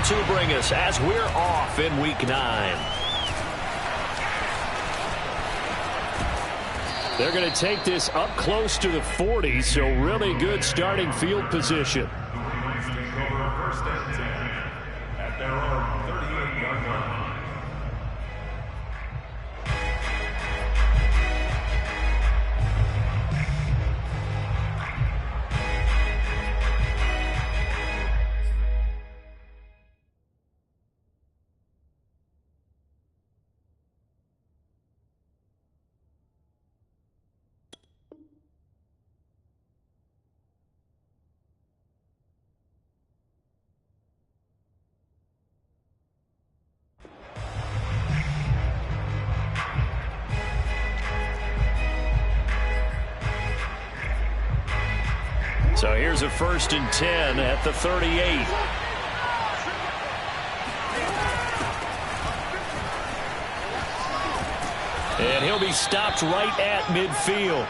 to bring us as we're off in Week 9. They're going to take this up close to the 40, so really good starting field position. First and 10 at their own 38-yard line. So here's a 1st and 10 at the 38. And he'll be stopped right at midfield.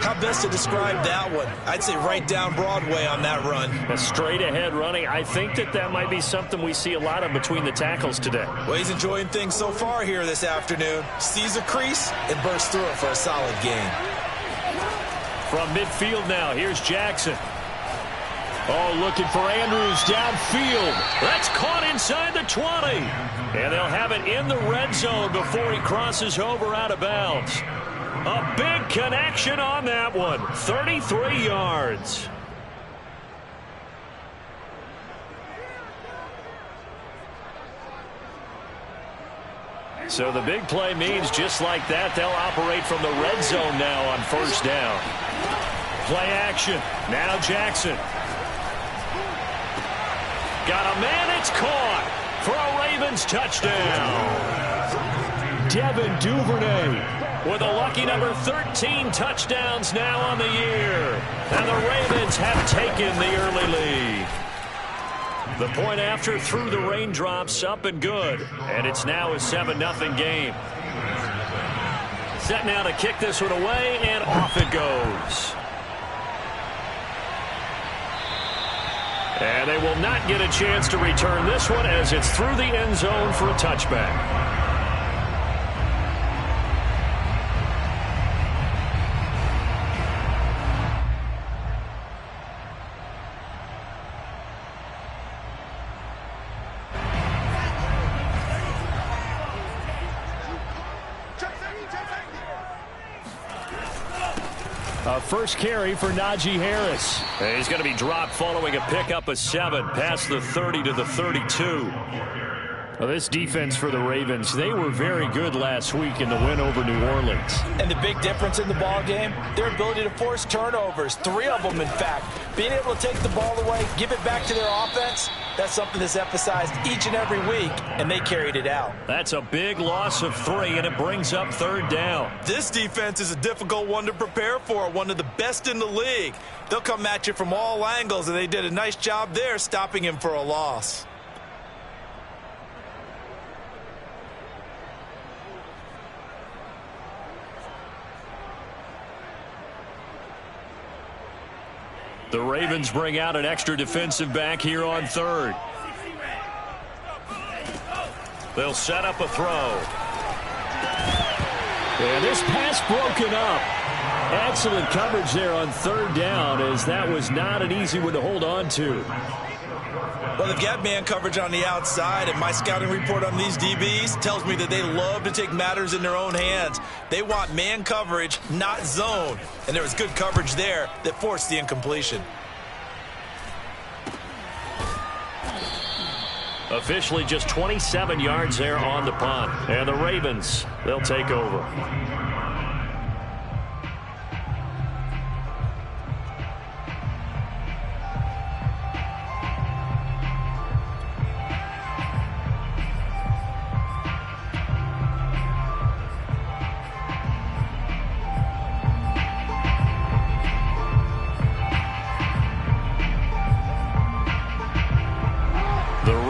How best to describe that one? I'd say right down Broadway on that run. A straight ahead running. I think that might be something we see a lot of between the tackles today. Well, he's enjoying things so far here this afternoon. Sees a crease and bursts through it for a solid gain. From midfield now, here's Jackson. Oh, looking for Andrews downfield. That's caught inside the 20. And they'll have it in the red zone before he crosses over out of bounds. A big connection on that one. 33 yards. So the big play means just like that, they'll operate from the red zone now on 1st down. Play action. Now Jackson. Got a man. It's caught for a Ravens touchdown. Devin Duvernay with a lucky number 13 touchdowns now on the year. And the Ravens have taken the early lead. The point after through the raindrops, up and good. And it's now a 7-0 game. Set now to kick this one away, and off it goes. And they will not get a chance to return this one as it's through the end zone for a touchback. First carry for Najee Harris. And he's going to be dropped following a pickup of 7 past the 30 to the 32. Well, this defense for the Ravens, they were very good last week in the win over New Orleans. And the big difference in the ball game, their ability to force turnovers, 3 of them in fact. Being able to take the ball away, give it back to their offense, that's something that's emphasized each and every week, and they carried it out. That's a big loss of 3, and it brings up 3rd down. This defense is a difficult one to prepare for, one of the best in the league. They'll come at you from all angles, and they did a nice job there stopping him for a loss. The Ravens bring out an extra defensive back here on 3rd. They'll set up a throw. And this pass broken up. Excellent coverage there on 3rd down, as that was not an easy one to hold on to. Well, they've got man coverage on the outside, and my scouting report on these DBs tells me that they love to take matters in their own hands. They want man coverage, not zone. And there was good coverage there that forced the incompletion. Officially just 27 yards there on the punt. And the Ravens, they'll take over.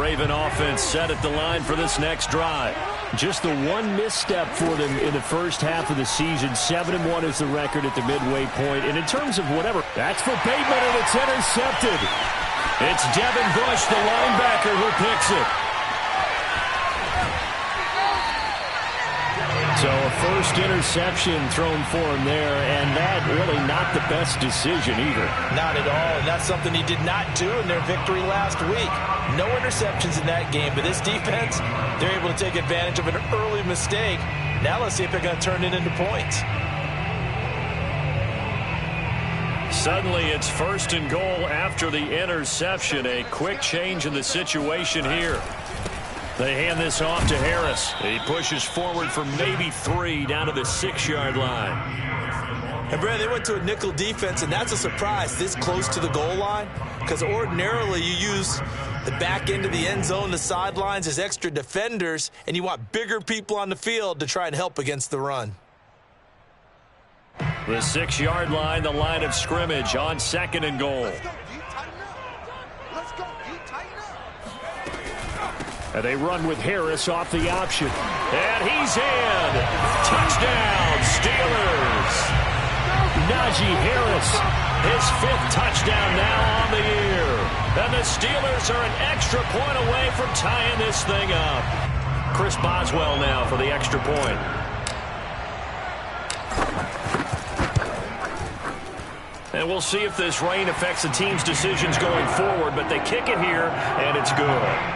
Raven offense set at the line for this next drive. Just the one misstep for them in the first half of the season. 7-1 is the record at the midway point. And in terms of whatever, that's for Bateman, and it's intercepted. It's Devin Bush, the linebacker, who picks it. So a first interception thrown for him there, and that really not the best decision either. Not at all, and that's something he did not do in their victory last week. No interceptions in that game, but this defense, they're able to take advantage of an early mistake. Now let's see if they're going to turn it into points. Suddenly it's first and goal after the interception. A quick change in the situation here. They hand this off to Harris. He pushes forward for maybe 3 down to the 6-yard line. And Brad, they went to a nickel defense, and that's a surprise this close to the goal line, because ordinarily you use the back end of the end zone, the sidelines as extra defenders, and you want bigger people on the field to try and help against the run. The 6-yard line, the line of scrimmage on 2nd and goal. And they run with Harris off the option. And he's in. Touchdown, Steelers. Najee Harris, his 5th touchdown now on the year. And the Steelers are an extra point away from tying this thing up. Chris Boswell now for the extra point. And we'll see if this rain affects the team's decisions going forward, but they kick it here, and it's good.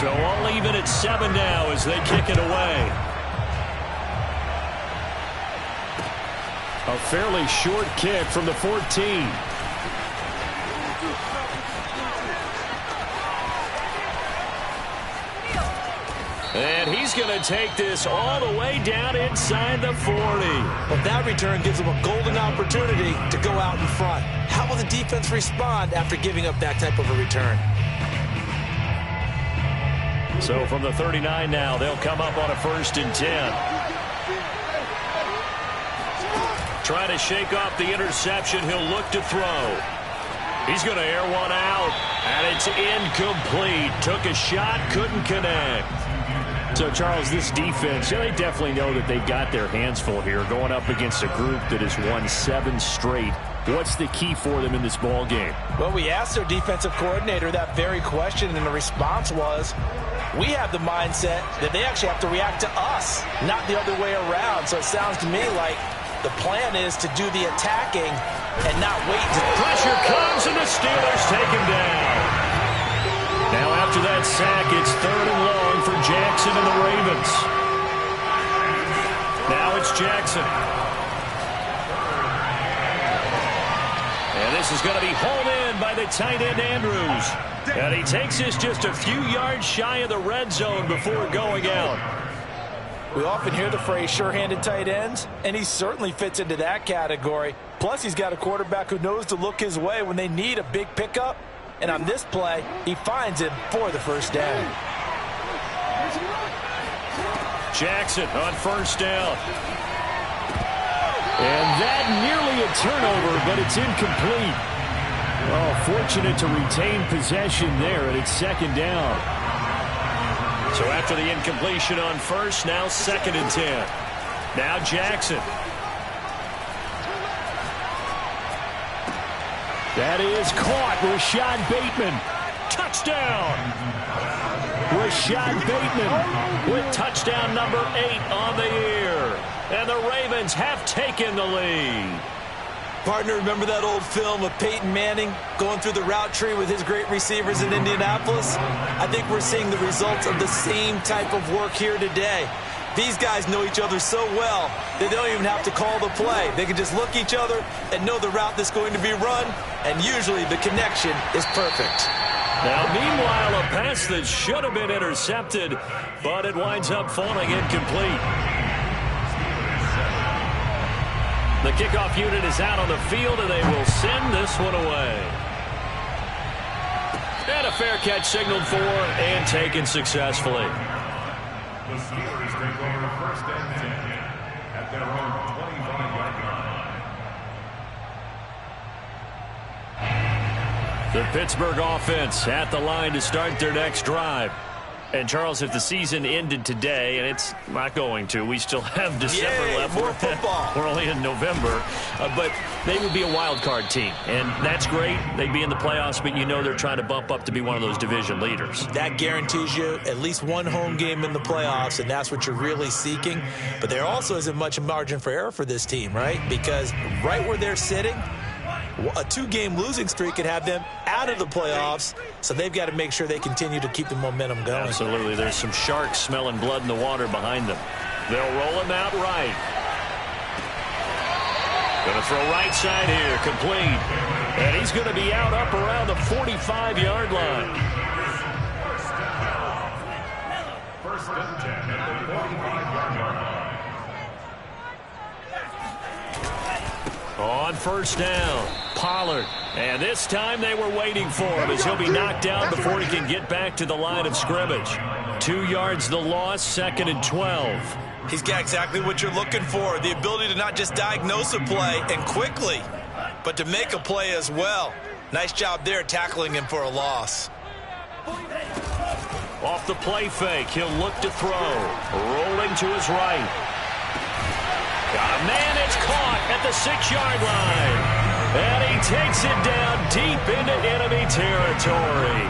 So all even at 7 now as they kick it away. A fairly short kick from the 14. And he's going to take this all the way down inside the 40. But that return gives them a golden opportunity to go out in front. How will the defense respond after giving up that type of a return? So from the 39 now, they'll come up on a 1st and 10. Trying to shake off the interception. He'll look to throw. He's going to air one out, and it's incomplete. Took a shot, couldn't connect. So, Charles, this defense, they definitely know that they've got their hands full here going up against a group that has won 7 straight. What's the key for them in this ball game? Well, we asked their defensive coordinator that very question, and the response was, we have the mindset that they actually have to react to us, not the other way around. So it sounds to me like the plan is to do the attacking and not wait. Pressure comes, and the Steelers take him down. Now after that sack, it's 3rd and long for Jackson and the Ravens. Now it's Jackson. And this is going to be hauled in by the tight end Andrews. And he takes this just a few yards shy of the red zone before going out. We often hear the phrase sure-handed tight ends, and he certainly fits into that category. Plus, he's got a quarterback who knows to look his way when they need a big pickup. And on this play, he finds him for the 1st down. Jackson on 1st down. And that nearly a turnover, but it's incomplete. Oh, fortunate to retain possession there, and it's 2nd down. So after the incompletion on 1st, now 2nd and 10. Now Jackson. That is caught. Rashad Bateman. Touchdown. Rashad Bateman with touchdown number 8 on the year. And the Ravens have taken the lead. Partner, remember that old film of Peyton Manning going through the route tree with his great receivers in Indianapolis? I think we're seeing the results of the same type of work here today. These guys know each other so well that they don't even have to call the play. They can just look each other and know the route that's going to be run, and usually the connection is perfect. Now, meanwhile, a pass that should have been intercepted, but it winds up falling incomplete. The kickoff unit is out on the field, and they will send this one away. And a fair catch signaled for and taken successfully. The Steelers take over 1st and 10 at their own 25-yard line. The Pittsburgh offense at the line to start their next drive. And, Charles, if the season ended today, and it's not going to, we still have December left. More football. We're only in November. But they would be a wild card team, and that's great. They'd be in the playoffs, but you know they're trying to bump up to be one of those division leaders. That guarantees you at least one home game in the playoffs, and that's what you're really seeking. But there also isn't much margin for error for this team, right? Because right where they're sitting, a 2-game losing streak could have them out of the playoffs, so they've got to make sure they continue to keep the momentum going. Absolutely. There's some sharks smelling blood in the water behind them. They'll roll him out right. Going to throw right side here, complete. And he's going to be out up around the 45-yard line. First and 10 at the 45-yard line. On first down, Pollard. And this time they were waiting for him as he'll be knocked down before he can get back to the line of scrimmage. 2 yards the loss, 2nd and 12. He's got exactly what you're looking for, the ability to not just diagnose a play and quickly, but to make a play as well. Nice job there tackling him for a loss. Off the play fake, he'll look to throw. Rolling to his right. Got a man, it's caught at the 6-yard line. And he takes it down deep into enemy territory.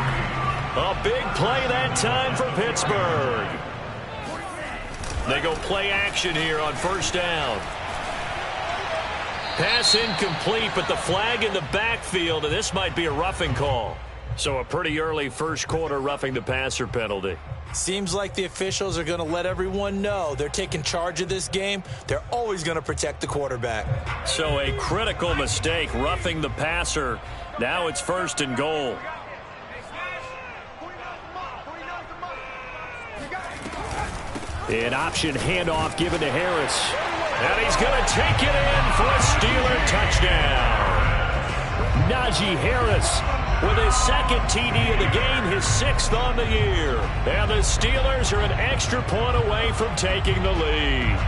A big play that time for Pittsburgh. They go play action here on first down. Pass incomplete, but the flag in the backfield, and this might be a roughing call. So a pretty early first quarter roughing the passer penalty. Seems like the officials are going to let everyone know they're taking charge of this game. They're always going to protect the quarterback. So a critical mistake, roughing the passer. Now it's 1st and goal. An option handoff given to Harris. And he's going to take it in for a Steeler touchdown. Najee Harris with his 2nd TD of the game, his 6th on the year. And the Steelers are an extra point away from taking the lead.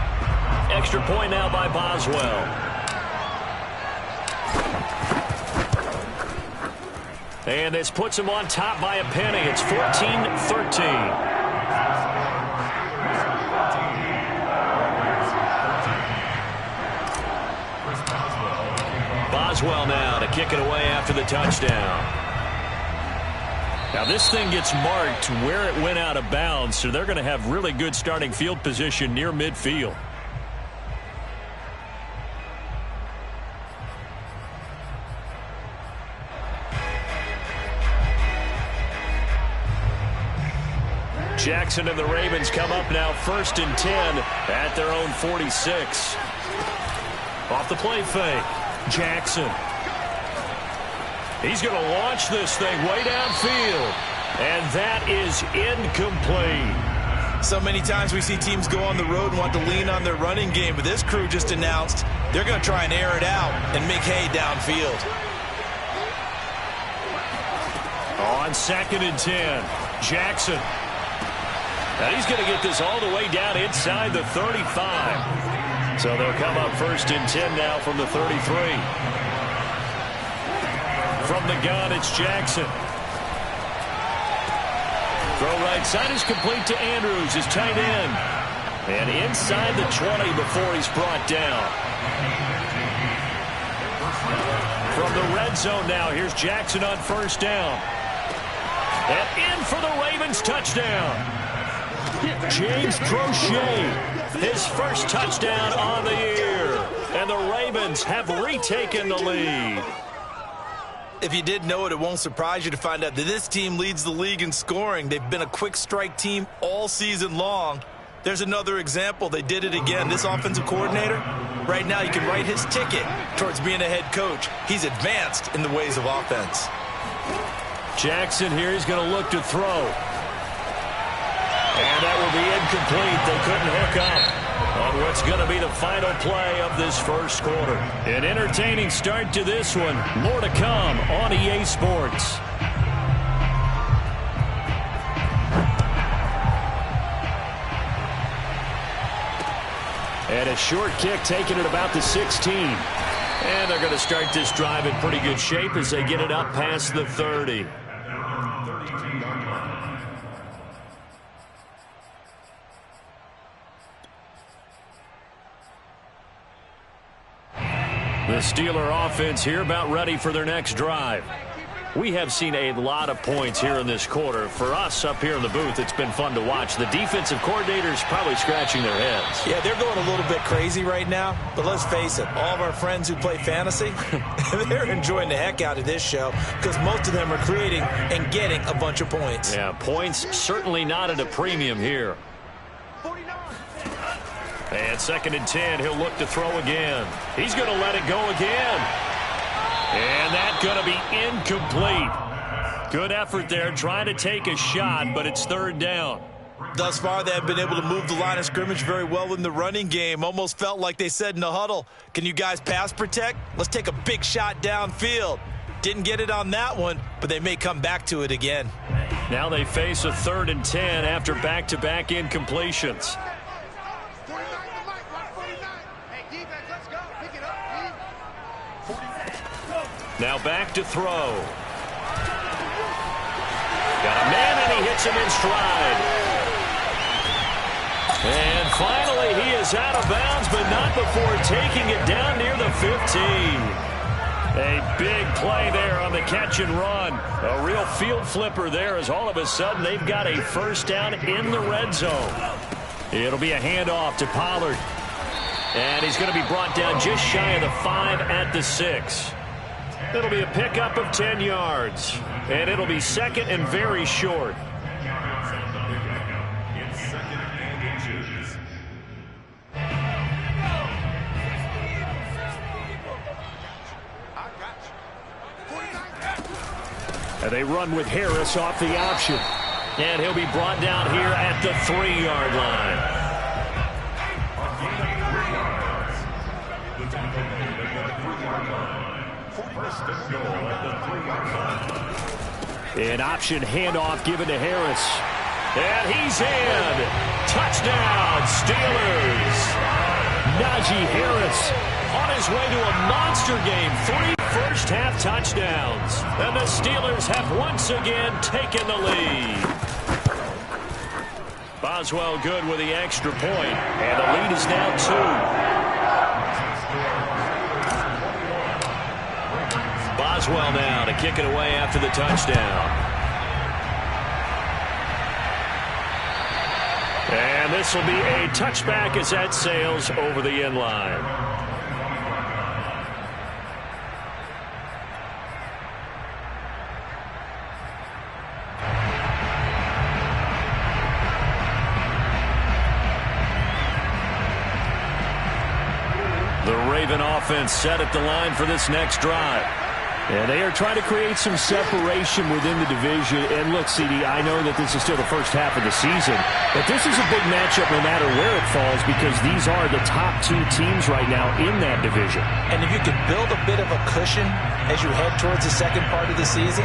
Extra point now by Boswell. And this puts him on top by a penny. It's 14-13. Boswell now to kick it away after the touchdown. Now this thing gets marked where it went out of bounds, so they're going to have really good starting field position near midfield. Jackson and the Ravens come up now 1st and 10 at their own 46. Off the play fake. Jackson. He's going to launch this thing way downfield. And that is incomplete. So many times we see teams go on the road and want to lean on their running game, but this crew just announced they're going to try and air it out and make hay downfield. On 2nd and 10, Jackson. And he's going to get this all the way down inside the 35. So they'll come up 1st and 10 now from the 33. From the gun, it's Jackson. Throw right side is complete to Andrews, his tight end. And inside the 20 before he's brought down. From the red zone now, here's Jackson on 1st down. And in for the Ravens touchdown. James Crochet, his 1st touchdown on the year. And the Ravens have retaken the lead. If you did know it, it won't surprise you to find out that this team leads the league in scoring. They've been a quick strike team all season long. There's another example. They did it again. This offensive coordinator, right now you can write his ticket towards being a head coach. He's advanced in the ways of offense. Jackson here, he's going to look to throw. And that will be incomplete. They couldn't hook up on what's going to be the final play of this first quarter. An entertaining start to this one. More to come on EA Sports. And a short kick taken at about the 16. And they're going to start this drive in pretty good shape as they get it up past the 30. The Steeler offense here about ready for their next drive. We have seen a lot of points here in this quarter. For us up here in the booth, it's been fun to watch. The defensive coordinators probably scratching their heads. Yeah, they're going a little bit crazy right now. But let's face it, all of our friends who play fantasy, they're enjoying the heck out of this show because most of them are creating and getting a bunch of points. Yeah, points certainly not at a premium here. And 2nd and 10, he'll look to throw again. He's going to let it go again. And that's going to be incomplete. Good effort there, trying to take a shot, but it's 3rd down. Thus far, they have been able to move the line of scrimmage very well in the running game. Almost felt like they said in the huddle, can you guys pass protect? Let's take a big shot downfield. Didn't get it on that one, but they may come back to it again. Now they face a 3rd and 10 after back-to-back incompletions. Now back to throw. Got a man, and he hits him in stride. And finally, he is out of bounds, but not before taking it down near the 15. A big play there on the catch and run. A real field flipper there as all of a sudden they've got a 1st down in the red zone. It'll be a handoff to Pollard. And he's going to be brought down just shy of the 5 at the 6. It'll be a pickup of 10 yards. And it'll be 2nd and very short. And they run with Harris off the option. And he'll be brought down here at the 3-yard line. An option handoff given to Harris. And he's in. Touchdown, Steelers. Najee Harris on his way to a monster game. 3 first-half touchdowns. And the Steelers have once again taken the lead. Boswell good with the extra point. And the lead is now 2. Boswell now to kick it away after the touchdown. And this will be a touchback as that sails over the end line. The Raven offense set at the line for this next drive. And they are trying to create some separation within the division. And look, CD, I know that this is still the first half of the season, but this is a big matchup no matter where it falls because these are the top 2 teams right now in that division. And if you can build a bit of a cushion as you head towards the second part of the season,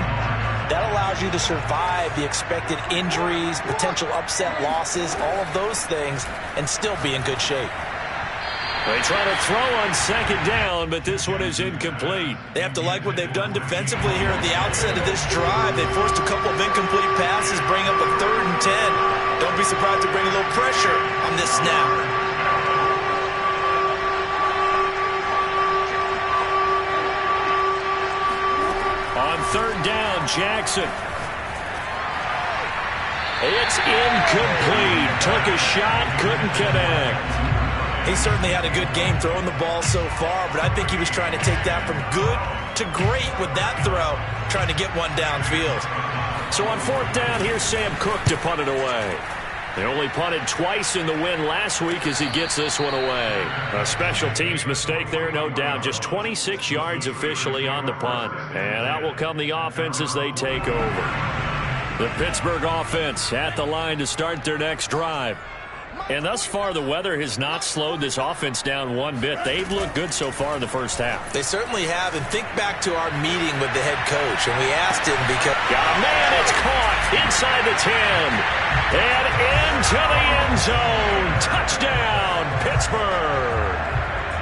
that allows you to survive the expected injuries, potential upset losses, all of those things, and still be in good shape. They try to throw on 2nd down, but this one is incomplete. They have to like what they've done defensively here at the outset of this drive. They forced a couple of incomplete passes, bring up a 3rd and 10. Don't be surprised to bring a little pressure on this snap. On 3rd down, Jackson. It's incomplete. Took a shot, couldn't connect. He certainly had a good game throwing the ball so far, but I think he was trying to take that from good to great with that throw, trying to get one downfield. So on 4th down, here's Sam Cook to punt it away. They only punted twice in the win last week as he gets this one away. A special teams mistake there, no doubt. Just 26 yards officially on the punt. And out will come the offense as they take over. The Pittsburgh offense at the line to start their next drive. And thus far, the weather has not slowed this offense down one bit. They've looked good so far in the first half. They certainly have. And think back to our meeting with the head coach. And we asked him because... Got a man, it's caught inside the 10. And into the end zone. Touchdown, Pittsburgh.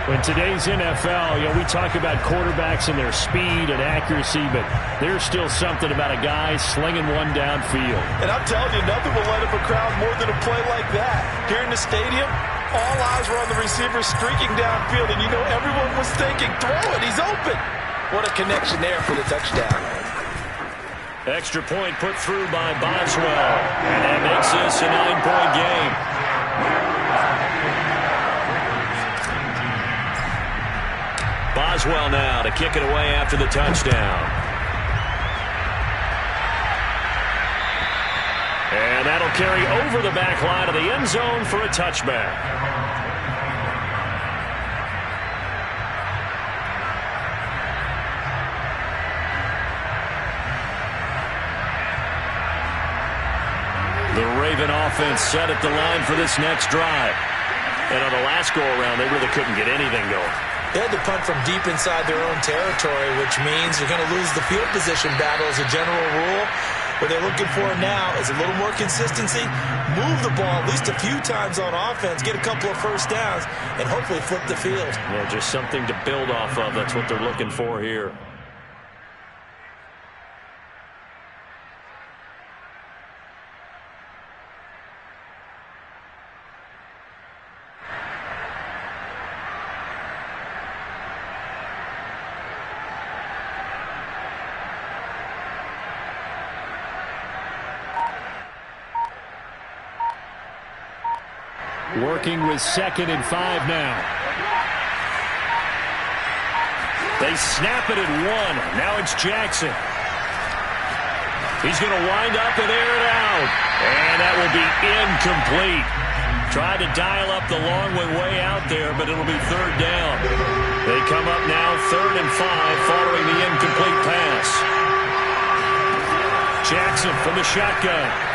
In today's NFL, we talk about quarterbacks and their speed and accuracy, but there's still something about a guy slinging one downfield. And I'm telling you, nothing will light up a crowd more than a play like that. Here in the stadium, All eyes were on the receiver streaking downfield, and you know everyone was thinking, throw it, he's open. What a connection there for the touchdown. Extra point put through by Boswell, and that makes this a 9-point game. Boswell now to kick it away after the touchdown. And that'll carry over the back line of the end zone for a touchback. The Raven offense set at the line for this next drive. And on the last go-around, they really couldn't get anything going. They had to punt from deep inside their own territory, which means you're going to lose the field position battle as a general rule. What they're looking for now is a little more consistency, move the ball at least a few times on offense, get a couple of first downs, and hopefully flip the field. Yeah, just something to build off of. That's what they're looking for here. Working with 2nd and 5 now. They snap it at 1. Now it's Jackson. He's going to wind up and air it out. And that will be incomplete. Tried to dial up the long way out there, but it'll be 3rd down. They come up now 3rd and 5 following the incomplete pass. Jackson from the shotgun.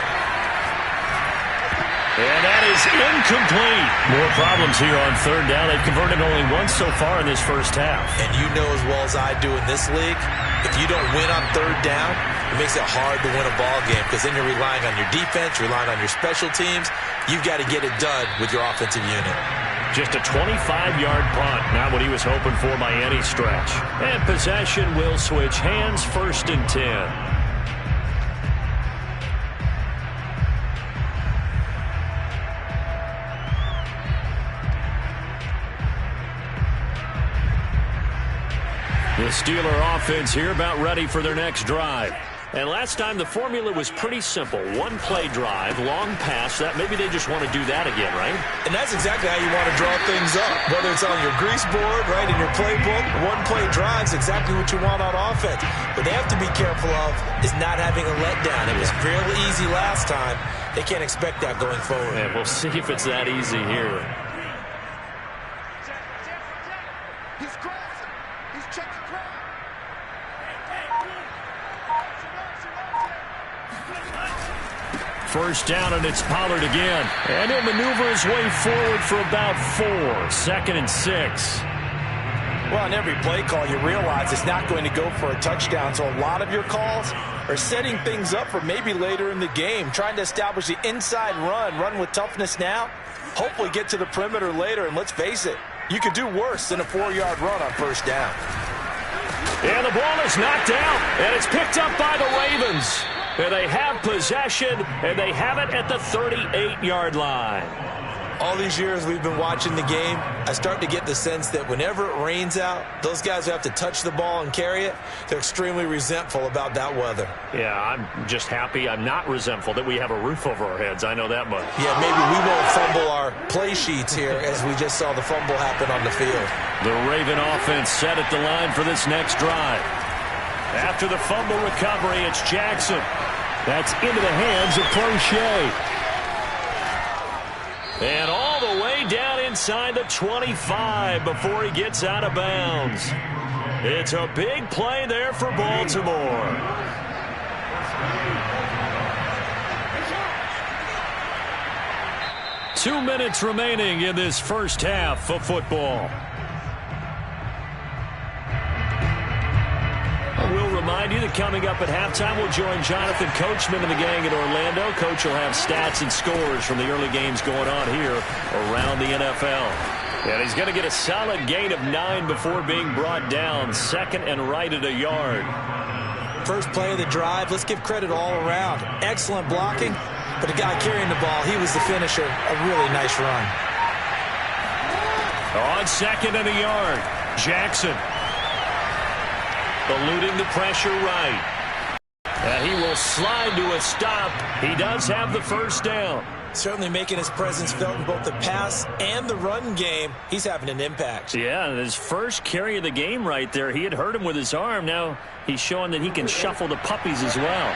And that is incomplete. More problems here on 3rd down. They've converted only once so far in this first half. And you know as well as I do in this league, if you don't win on 3rd down, it makes it hard to win a ball game because then you're relying on your defense, relying on your special teams. You've got to get it done with your offensive unit. Just a 25-yard punt, not what he was hoping for by any stretch. And possession will switch hands, 1st and 10. The Steeler offense here about ready for their next drive. And last time the formula was pretty simple. 1-play drive, long pass. That maybe they just want to do that again, right? And that's exactly how you want to draw things up. Whether it's on your grease board, right, in your playbook, 1-play drive is exactly what you want on offense. What they have to be careful of is not having a letdown. It was fairly easy last time. They can't expect that going forward. Yeah, we'll see if it's that easy here. First down, and it's Pollard again. And he'll maneuver his way forward for about 4. 2nd and 6. Well, on every play call, you realize it's not going to go for a touchdown. So a lot of your calls are setting things up for maybe later in the game, trying to establish the inside run with toughness now, hopefully get to the perimeter later. And let's face it, you could do worse than a 4-yard run on 1st down. And the ball is knocked out, and it's picked up by the Ravens. And they have possession, and they have it at the 38-yard line. All these years we've been watching the game, I start to get the sense that whenever it rains out, those guys who have to touch the ball and carry it, they're extremely resentful about that weather. Yeah, I'm just happy I'm not resentful that we have a roof over our heads. I know that much. Yeah, maybe we won't fumble our play sheets here as we just saw the fumble happen on the field. The Raven offense set at the line for this next drive. After the fumble recovery, it's Jackson. That's into the hands of Crochet. And all the way down inside the 25 before he gets out of bounds. It's a big play there for Baltimore. Two minutes remaining in this first half of football. We'll remind you that coming up at halftime, we'll join Jonathan Coachman and the gang in Orlando. Coach will have stats and scores from the early games going on here around the NFL. And he's going to get a solid gain of 9 before being brought down. 2nd and right at a yard. First play of the drive, let's give credit all around. Excellent blocking, but the guy carrying the ball, he was the finisher. A really nice run. On second and a yard, Jackson eluding the pressure right. And he will slide to a stop. He does have the first down. Certainly making his presence felt in both the pass and the run game. He's having an impact. Yeah, his first carry of the game right there. He had hurt him with his arm. Now he's showing that he can shuffle the puppies as well.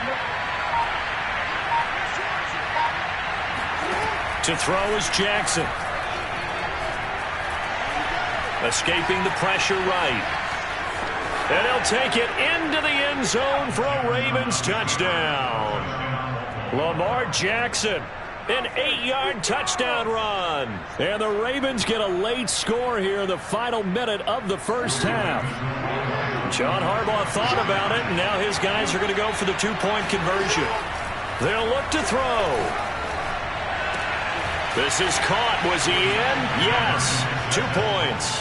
To throw is Jackson. Escaping the pressure right. And he'll take it into the end zone for a Ravens touchdown. Lamar Jackson, an 8-yard touchdown run. And the Ravens get a late score here in the final minute of the first half. John Harbaugh thought about it, and now his guys are going to go for the two-point conversion. They'll look to throw. This is caught. Was he in? Yes. 2 points.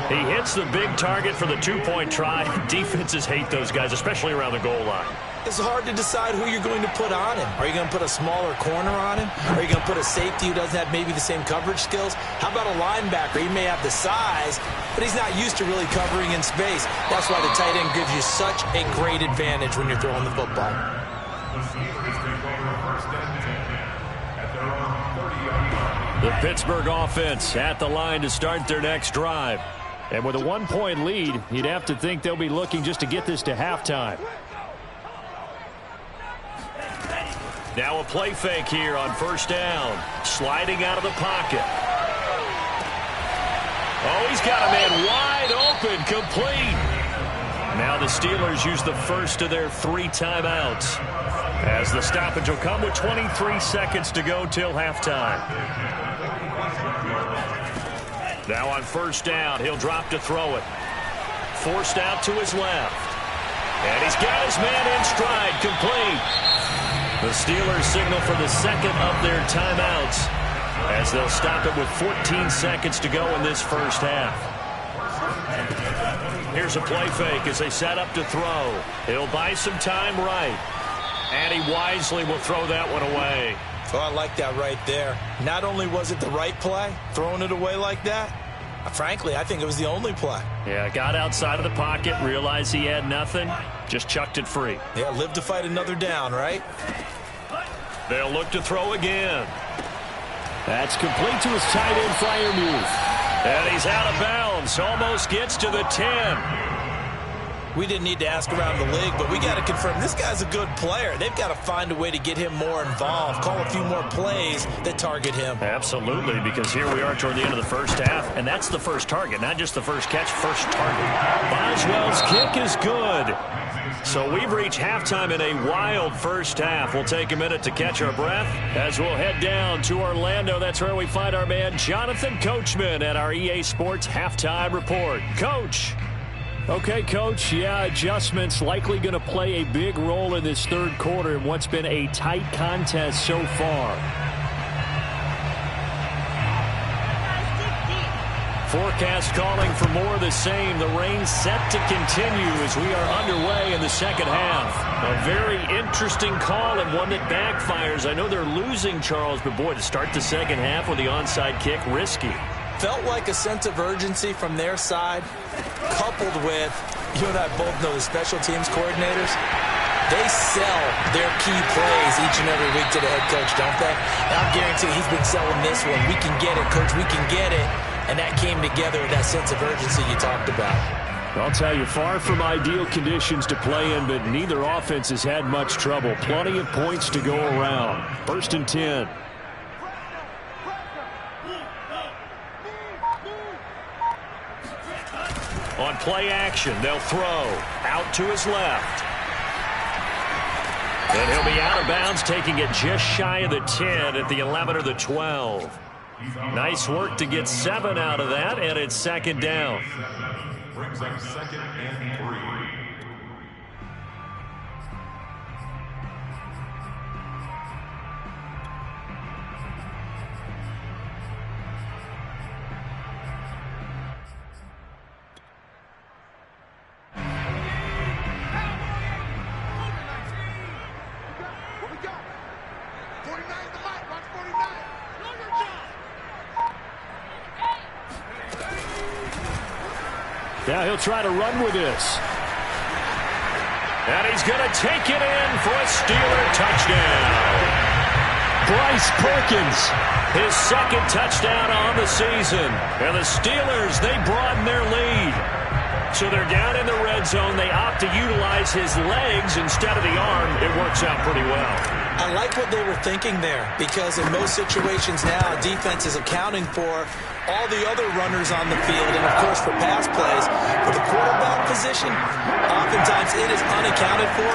He hits the big target for the two-point try. Defenses hate those guys, especially around the goal line. It's hard to decide who you're going to put on him. Are you going to put a smaller corner on him? Are you going to put a safety who doesn't have maybe the same coverage skills? How about a linebacker? He may have the size, but he's not used to really covering in space. That's why the tight end gives you such a great advantage when you're throwing the football. The Pittsburgh offense at the line to start their next drive. And with a 1-point lead, you'd have to think they'll be looking just to get this to halftime. Now a play fake here on first down. Sliding out of the pocket. Oh, he's got a man wide open, complete. Now the Steelers use the first of their 3 timeouts, as the stoppage will come with 23 seconds to go till halftime. Now on first down, he'll drop to throw it. Forced out to his left. And he's got his man in stride, complete. The Steelers signal for the second of their timeouts, as they'll stop it with 14 seconds to go in this first half. Here's a play fake as they set up to throw. He'll buy some time right. And he wisely will throw that one away. Oh, I like that right there. Not only was it the right play, throwing it away like that, frankly, I think it was the only play. Yeah, got outside of the pocket, realized he had nothing, just chucked it free. Yeah, live to fight another down, right? They'll look to throw again. That's complete to his tight end, Freiermuth. And he's out of bounds, almost gets to the 10. We didn't need to ask around the league, but we got to confirm this guy's a good player. They've got to find a way to get him more involved, call a few more plays that target him. Absolutely, because here we are toward the end of the first half, and that's the first target, not just the first catch, first target. Boswell's kick is good. So we've reached halftime in a wild first half. We'll take a minute to catch our breath as we'll head down to Orlando. That's where we find our man Jonathan Coachman at our EA Sports Halftime Report. Coach. Okay, Coach, yeah, adjustments likely going to play a big role in this third quarter in what's been a tight contest so far. Forecast calling for more of the same. The rain set to continue as we are underway in the second half. A very interesting call and one that backfires. I know they're losing, Charles, but boy, to start the second half with the onside kick, risky. Felt like a sense of urgency from their side, coupled with, you and I both know the special teams coordinators, they sell their key plays each and every week to the head coach, don't they? And I'm guaranteeing he's been selling this one. We can get it, Coach, we can get it. And that came together with that sense of urgency you talked about. I'll tell you, far from ideal conditions to play in, but neither offense has had much trouble. Plenty of points to go around. First and 10. On play action, they'll throw out to his left. And he'll be out of bounds, taking it just shy of the 10 at the 11 or the 12. Nice work to get 7 out of that, and it's second down. Brings up second and 3. Now he'll try to run with this. And he's going to take it in for a Steeler touchdown. Bryce Perkins, his second touchdown on the season. And the Steelers, they broaden their lead. So they're down in the red zone. They opt to utilize his legs instead of the arm. It works out pretty well. I like what they were thinking there, because in most situations now, defense is accounting for all the other runners on the field and, of course, for pass plays. For the quarterback position, oftentimes it is unaccounted for.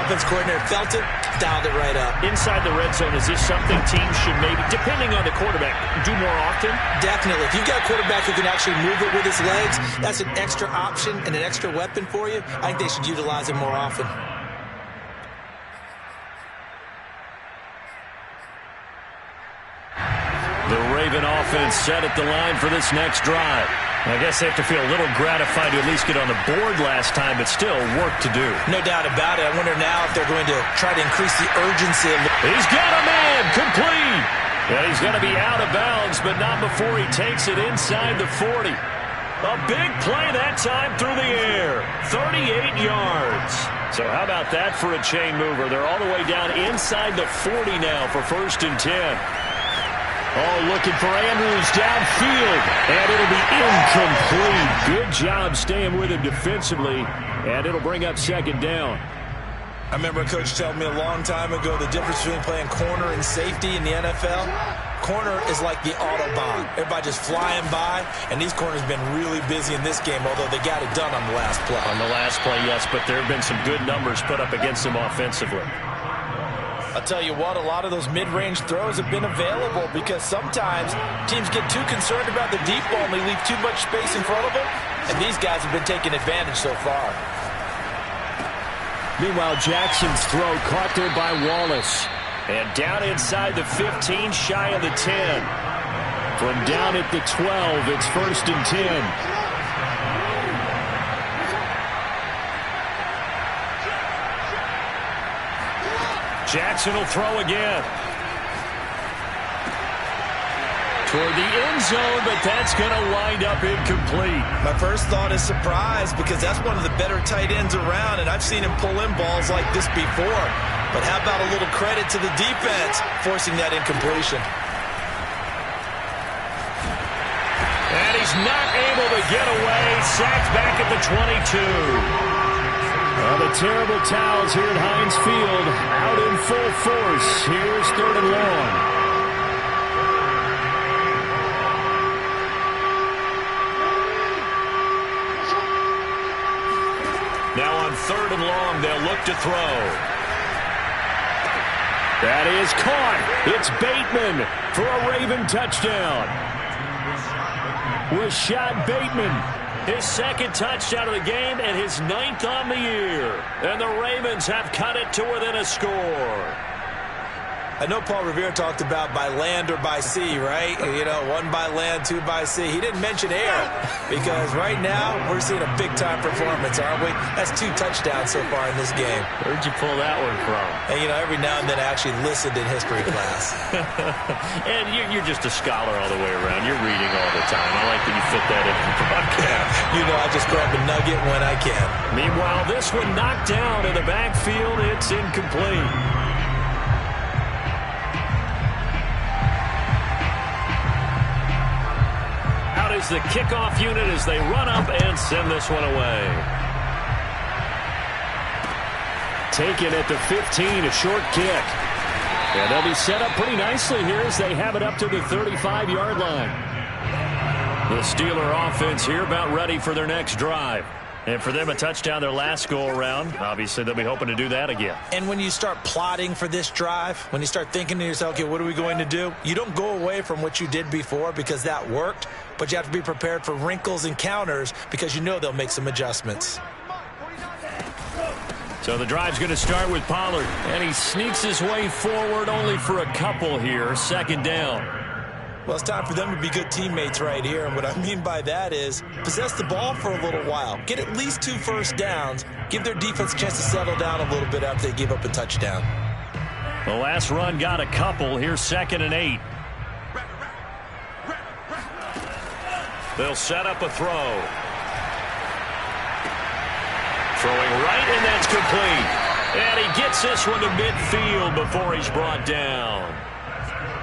Offense coordinator felt it, dialed it right up. Inside the red zone, is this something teams should maybe, depending on the quarterback, do more often? Definitely. If you've got a quarterback who can actually move it with his legs, that's an extra option and an extra weapon for you. I think they should utilize it more often. The Raven offense set at the line for this next drive. I guess they have to feel a little gratified to at least get on the board last time, but still work to do. No doubt about it. I wonder now if they're going to try to increase the urgency. He's got a man, complete. And he's going to be out of bounds, but not before he takes it inside the 40. A big play that time through the air. 38 yards. So how about that for a chain mover? They're all the way down inside the 40 now for 1st and 10. Oh, looking for Andrews downfield, and it'll be incomplete. Good job staying with him defensively, and it'll bring up 2nd down. I remember a coach telling me a long time ago the difference between playing corner and safety in the NFL. Corner is like the Autobahn. Everybody just flying by, and these corners have been really busy in this game, although they got it done on the last play. On the last play, yes, but there have been some good numbers put up against them offensively. I'll tell you what, a lot of those mid-range throws have been available because sometimes teams get too concerned about the deep ball and they leave too much space in front of them, and these guys have been taking advantage so far. Meanwhile, Jackson's throw caught there by Wallace. And down inside the 15, shy of the 10. From down at the 12, it's 1st and 10. Jackson will throw again. Toward the end zone, but that's going to wind up incomplete. My first thought is surprise, because that's one of the better tight ends around, and I've seen him pull in balls like this before. But how about a little credit to the defense forcing that incompletion? And he's not able to get away. Sacked back at the 22. The terrible towels here at Heinz Field out in full force. Here's 3rd and long. Now on 3rd and long, they'll look to throw. That is caught. It's Bateman for a Raven touchdown. Rashad Bateman. His 2nd touchdown of the game and his 9th on the year. And the Ravens have cut it to within a score. I know Paul Revere talked about by land or by sea, right? You know, 1 by land, 2 by sea. He didn't mention air, because right now we're seeing a big-time performance, aren't we? That's 2 touchdowns so far in this game. Where'd you pull that one from? And, you know, every now and then I actually listened in history class. And you're just a scholar all the way around. You're reading all the time. I like that you fit that in the broadcast. You know, I just grab a nugget when I can. Meanwhile, this one knocked down in the backfield. It's incomplete. Is the kickoff unit as they run up and send this one away. Taken at the 15, a short kick. And they'll be set up pretty nicely here as they have it up to the 35-yard line. The Steeler offense here about ready for their next drive. And for them, a touchdown their last go-around. Obviously, they'll be hoping to do that again. And when you start plotting for this drive, when you start thinking to yourself, okay, what are we going to do? You don't go away from what you did before because that worked, but you have to be prepared for wrinkles and counters because you know they'll make some adjustments. So the drive's going to start with Pollard, and he sneaks his way forward only for a couple here. 2nd down. Well, it's time for them to be good teammates right here. And what I mean by that is possess the ball for a little while. Get at least 2 first downs. Give their defense a chance to settle down a little bit after they give up a touchdown. The last run got a couple. Here's 2nd and 8. They'll set up a throw. Throwing right, and that's complete. And he gets this one to midfield before he's brought down.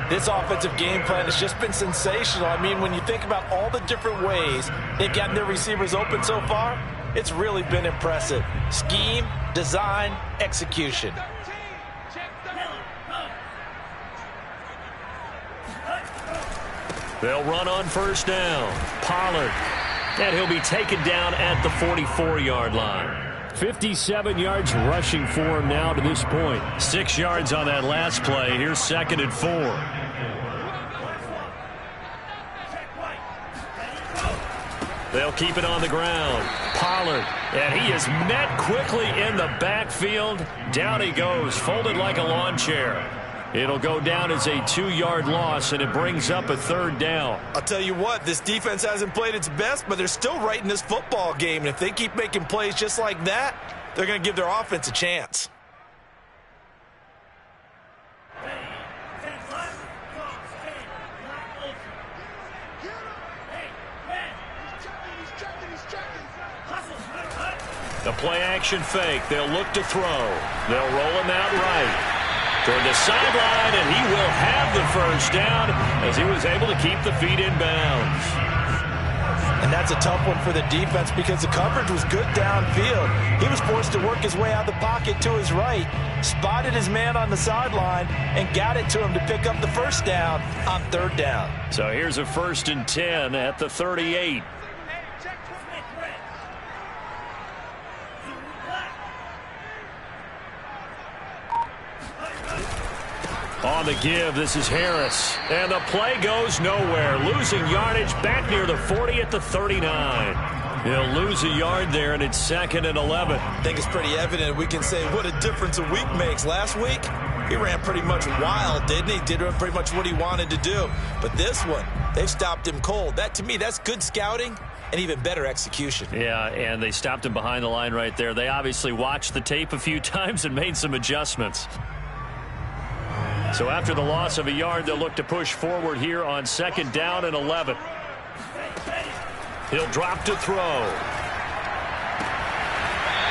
This offensive game plan has just been sensational. I mean, when you think about all the different ways they've gotten their receivers open so far, it's really been impressive. Scheme, design, execution. They'll run on first down. Pollard. And he'll be taken down at the 44-yard line. 57 yards rushing for him now to this point. 6 yards on that last play. Here's 2nd and 4. They'll keep it on the ground. Pollard. And he is met quickly in the backfield. Down he goes, folded like a lawn chair. It'll go down as a 2-yard loss, and it brings up a 3rd down. I'll tell you what, this defense hasn't played its best, but they're still right in this football game. And if they keep making plays just like that, they're going to give their offense a chance. The play-action fake. They'll look to throw. They'll roll him out right toward the sideline, and he will have the first down as he was able to keep the feet in bounds. And that's a tough one for the defense because the coverage was good downfield. He was forced to work his way out of the pocket to his right, spotted his man on the sideline, and got it to him to pick up the first down on 3rd down. So here's a 1st and 10 at the 38. On the give, this is Harris. And the play goes nowhere. Losing yardage back near the 40 at the 39. He'll lose a yard there, and it's 2nd and 11. I think it's pretty evident we can say what a difference a week makes. Last week, he ran pretty much wild, didn't he? Did pretty much what he wanted to do. But this one, they've stopped him cold. That, to me, that's good scouting and even better execution. Yeah, and they stopped him behind the line right there. They obviously watched the tape a few times and made some adjustments. So after the loss of a yard, they'll look to push forward here on 2nd down and 11. He'll drop to throw.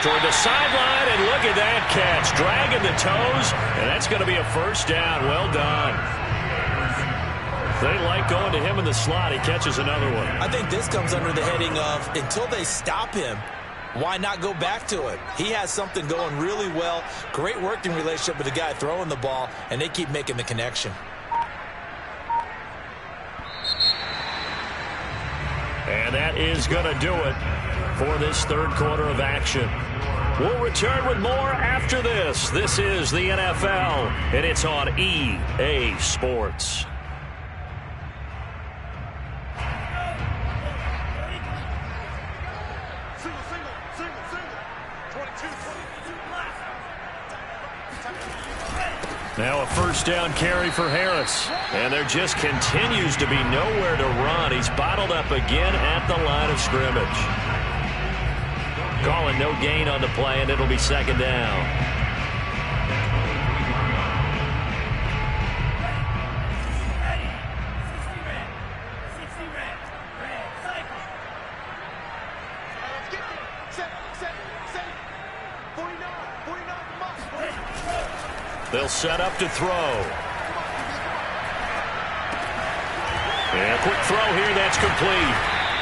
Toward the sideline, and look at that catch. Dragging the toes, and that's going to be a first down. Well done. They like going to him in the slot. He catches another one. I think this comes under the heading of until they stop him, why not go back to it? He has something going really well. Great working relationship with the guy throwing the ball, and they keep making the connection. And that is going to do it for this 3rd quarter of action. We'll return with more after this. This is the NFL, and it's on EA Sports. Now a first down carry for Harris. And there just continues to be nowhere to run. He's bottled up again at the line of scrimmage. Calling no gain on the play, and it'll be 2nd down. They'll set up to throw. And a quick throw here, that's complete.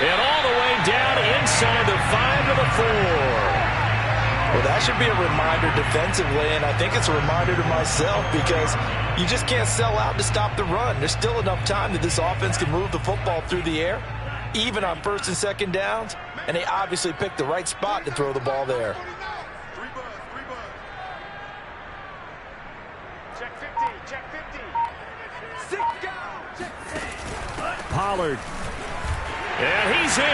And all the way down inside the 5 to the 4. Well, that should be a reminder defensively, and I think it's a reminder to myself because you just can't sell out to stop the run. There's still enough time that this offense can move the football through the air, even on 1st and 2nd downs, and they obviously picked the right spot to throw the ball there. Pollard. And he's in.